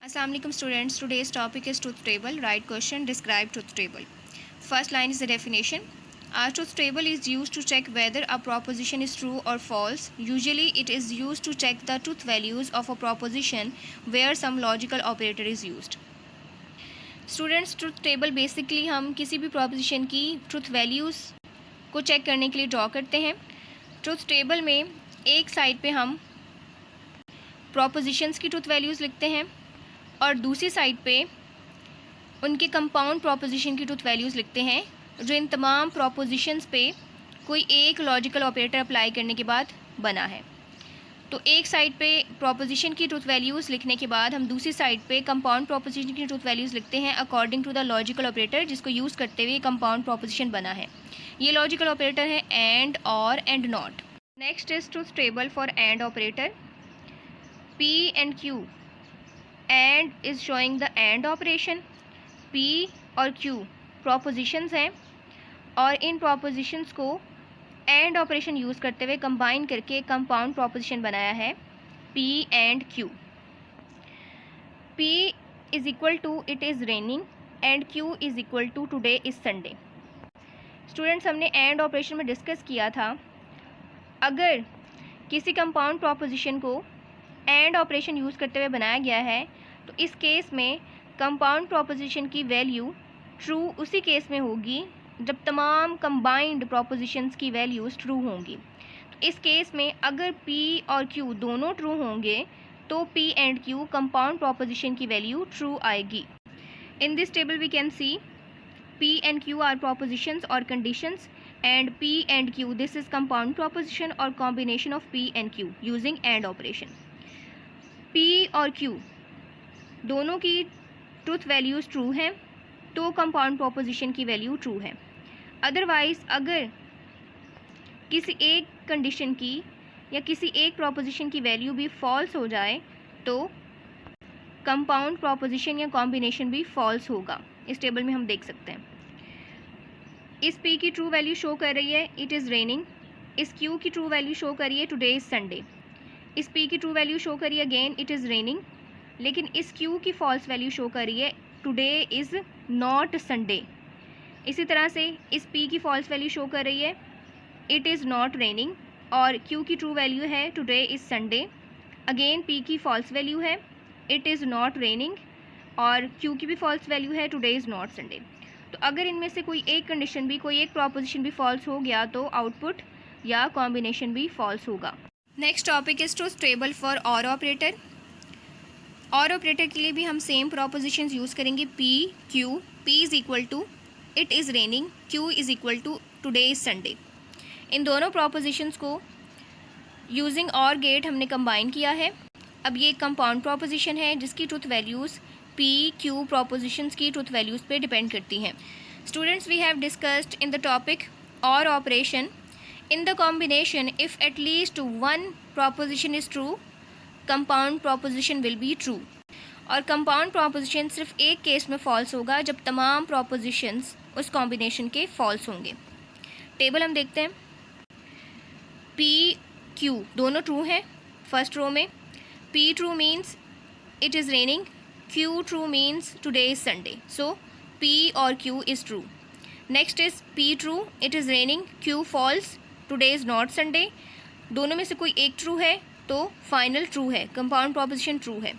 Assalamu alaikum students. Today's topic is truth table. Right question, describe truth table. First line is the definition. A truth table is used to check whether a proposition is true or false. Usually it is used to check the truth values of a proposition where some logical operator is used. Students, truth table basically हम किसी भी proposition की truth values को check करने के लिए draw करते हैं. Truth table में एक side पे हम propositions की truth values लिखते हैं और दूसरी साइड पे उनके कंपाउंड प्रोपोजिशन की ट्रुथ वैल्यूज़ लिखते हैं जो इन तमाम प्रोपोजिशंस पे कोई एक लॉजिकल ऑपरेटर अप्लाई करने के बाद बना है. तो एक साइड पे प्रोपोजिशन की ट्रुथ वैल्यूज़ लिखने के बाद हम दूसरी साइड पे कंपाउंड प्रोपोजिशन की ट्रुथ वैल्यूज़ लिखते हैं according to the logical operator जिसको यूज़ करते हुए कंपाउंड प्रोपोजिशन बना है. ये लॉजिकल ऑपरेटर है and, or, and not. Next is truth table for and operator. P and Q. And is showing the and operation. P और Q propositions हैं और इन प्रोपोजिशंस को एंड ऑपरेशन यूज़ करते हुए कंबाइन करके कंपाउंड प्रोपोजिशन बनाया है P and Q. P is equal to it is raining and Q is equal to today is Sunday. Students, हमने एंड ऑपरेशन में डिस्कस किया था अगर किसी कंपाउंड प्रोपोजिशन को एंड ऑपरेशन यूज़ करते हुए बनाया गया है तो इस केस में कंपाउंड प्रोपोजिशन की वैल्यू ट्रू उसी केस में होगी जब तमाम कंबाइंड प्रोपोजिशंस की वैल्यूज़ ट्रू होंगी. तो इस केस में अगर P और Q दोनों ट्रू होंगे तो P and Q compound proposition की वैल्यू ट्रू आएगी. In this table we can see P and Q are propositions or conditions and P and Q this is compound proposition or combination of P and Q using AND operation. P और Q दोनों की truth values true हैं तो compound proposition की value true है. Otherwise अगर किसी एक कंडीशन की या किसी एक प्रोपोजिशन की वैल्यू भी फॉल्स हो जाए तो कंपाउंड प्रोपोजिशन या कॉम्बिनेशन भी फॉल्स होगा. इस टेबल में हम देख सकते हैं. इस P की ट्रू वैल्यू शो कर रही है इट इज़ रेनिंग. इस Q की ट्रू वैल्यू शो कर रही है टुडे इज़ संडे. इस P की ट्रू वैल्यू शो कर रही है अगेन इट इज़ रेनिंग. लेकिन इस Q की फॉल्स वैल्यू शो कर रही है टुडे इज़ नॉट संडे. इसी तरह से इस P की फॉल्स वैल्यू शो कर रही है इट इज़ नॉट रेनिंग और Q की ट्रू वैल्यू है today is Sunday. Again P की फॉल्स वैल्यू है इट इज़ नॉट रेनिंग और Q की भी फॉल्स वैल्यू है टुडे इज़ नॉट संडे. तो अगर इनमें से कोई एक कंडीशन भी कोई एक प्रोपोजिशन भी फॉल्स हो गया तो आउटपुट या कॉम्बिनेशन भी फॉल्स होगा. Next topic is truth table for or operator. Or operator के लिए भी हम सेम प्रोपोजिशंस यूज़ करेंगे P, Q. P is equal to it is raining, Q is equal to today is Sunday. इन दोनों propositions को using और gate हमने कंबाइन किया है. अब ये एक कंपाउंड प्रोपोजिशन है जिसकी truth values P, Q propositions की ट्रूथ वैल्यूज़ पे डिपेंड करती हैं. Students, we have discussed in the topic or operation. In the combination, if at least one proposition is true, compound proposition will be true. और compound proposition सिर्फ एक case में false होगा जब तमाम propositions उस combination के false होंगे. टेबल हम देखते हैं. P, Q दोनों true हैं फर्स्ट रो में. P true means it is raining. Q true means today is Sunday. So P और Q is true. Next is P true, it is raining. Q false, today is not Sunday. दोनों में से कोई एक true है तो final true है, compound proposition true है.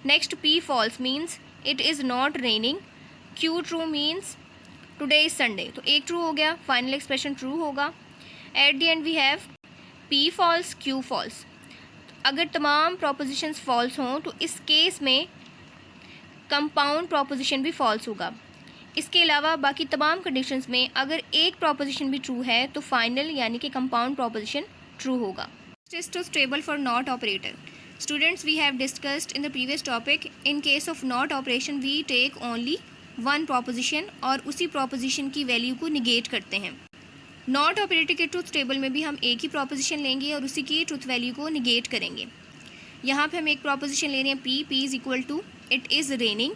Next P false means it is not raining. Q true means today is Sunday. तो एक ट्रू हो गया, फाइनल एक्सप्रेशन ट्रू होगा. At the end we have P false, Q false. अगर तमाम propositions false हों तो इस केस में कंपाउंड प्रोपोजिशन भी फॉल्स होगा. इसके अलावा बाकी तमाम कंडीशंस में अगर एक प्रोपोजिशन भी ट्रू है तो फाइनल यानी कि कंपाउंड प्रोपोजिशन ट्रू होगा. Truth table for not operator. Students, we have discussed in the previous topic in case of not operation we take only one proposition और उसी प्रोपोजिशन की वैल्यू को निगेट करते हैं. नॉट ऑपरेटर के truth table में भी हम एक ही प्रोपोजिशन लेंगे और उसी की ट्रूथ वैल्यू को निगेट करेंगे. यहाँ पर हम एक प्रोपोजिशन ले रहे हैं P is equal to it is raining.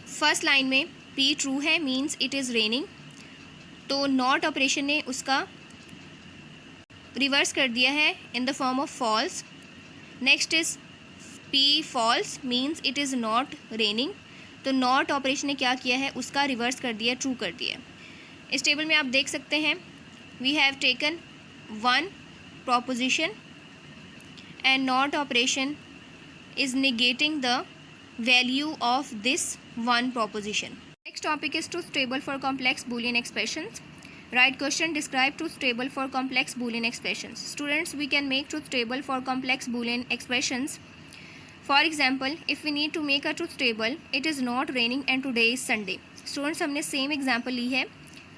First line में P ट्रू है मीन्स इट इज़ रेनिंग, तो नॉट ऑपरेशन ने उसका रिवर्स कर दिया है in the form of false. Next is P false means it is not raining. तो not operation ने क्या किया है, उसका रिवर्स कर दिया, ट्रू कर दिया। इस टेबल में आप देख सकते हैं we have taken one proposition and not operation is negating the value of this one proposition. Next topic is truth table for complex Boolean expressions. Write question, describe truth table for complex Boolean expressions. Students, we can make truth table for complex Boolean expressions. For example, if we need to make a truth table, it is not raining and today is Sunday. Students, हमने same example ली है,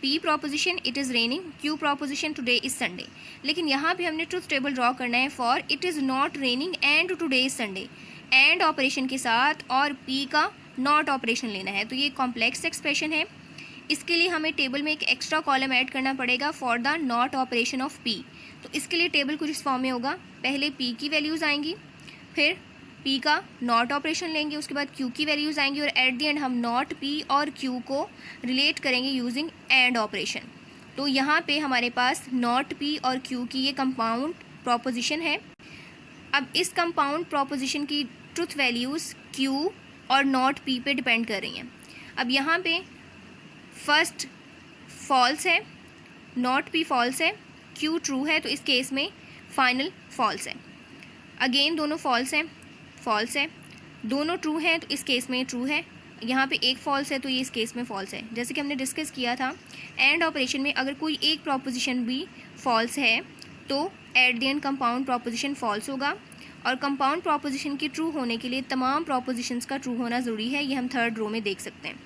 P proposition it is raining, Q proposition today is Sunday. लेकिन यहाँ पे हमने truth table draw करना है for it is not raining and today is Sunday, and operation के साथ और P का नॉट ऑपरेशन लेना है। तो ये कॉम्प्लेक्स एक्सप्रेशन है, इसके लिए हमें टेबल में एक एक्स्ट्रा कॉलम ऐड करना पड़ेगा for the not operation of P। तो इसके लिए टेबल कुछ इस फॉर्म में होगा, पहले P की वैल्यूज़ आएंगी, फिर P का नॉट ऑपरेशन लेंगे, उसके बाद Q की वैल्यूज़ आएंगी और एट द एंड हम नॉट P और Q को रिलेट करेंगे यूजिंग एंड ऑपरेशन। तो यहाँ पे हमारे पास नॉट P और Q की ये कंपाउंड प्रोपोजिशन है। अब इस कंपाउंड प्रोपोजिशन की ट्रुथ वैल्यूज़ Q और नॉट P पे डिपेंड कर रही हैं। अब यहाँ पे फर्स्ट फॉल्स है, नॉट P फॉल्स है, Q ट्रू है, तो इस केस में फाइनल फॉल्स है। अगेन दोनों फॉल्स हैं, फॉल्स है, दोनों ट्रू हैं, तो इस केस में ट्रू है। यहाँ पे एक फॉल्स है तो ये इस केस में फॉल्स है। जैसे कि हमने डिस्कस किया था एंड ऑपरेशन में अगर कोई एक प्रोपोजिशन भी फॉल्स है तो at the end compound proposition false होगा, और कंपाउंड प्रोपोजिशन की ट्रू होने के लिए तमाम प्रोपोजिशंस का ट्रू होना ज़रूरी है। ये हम थर्ड रो में देख सकते हैं।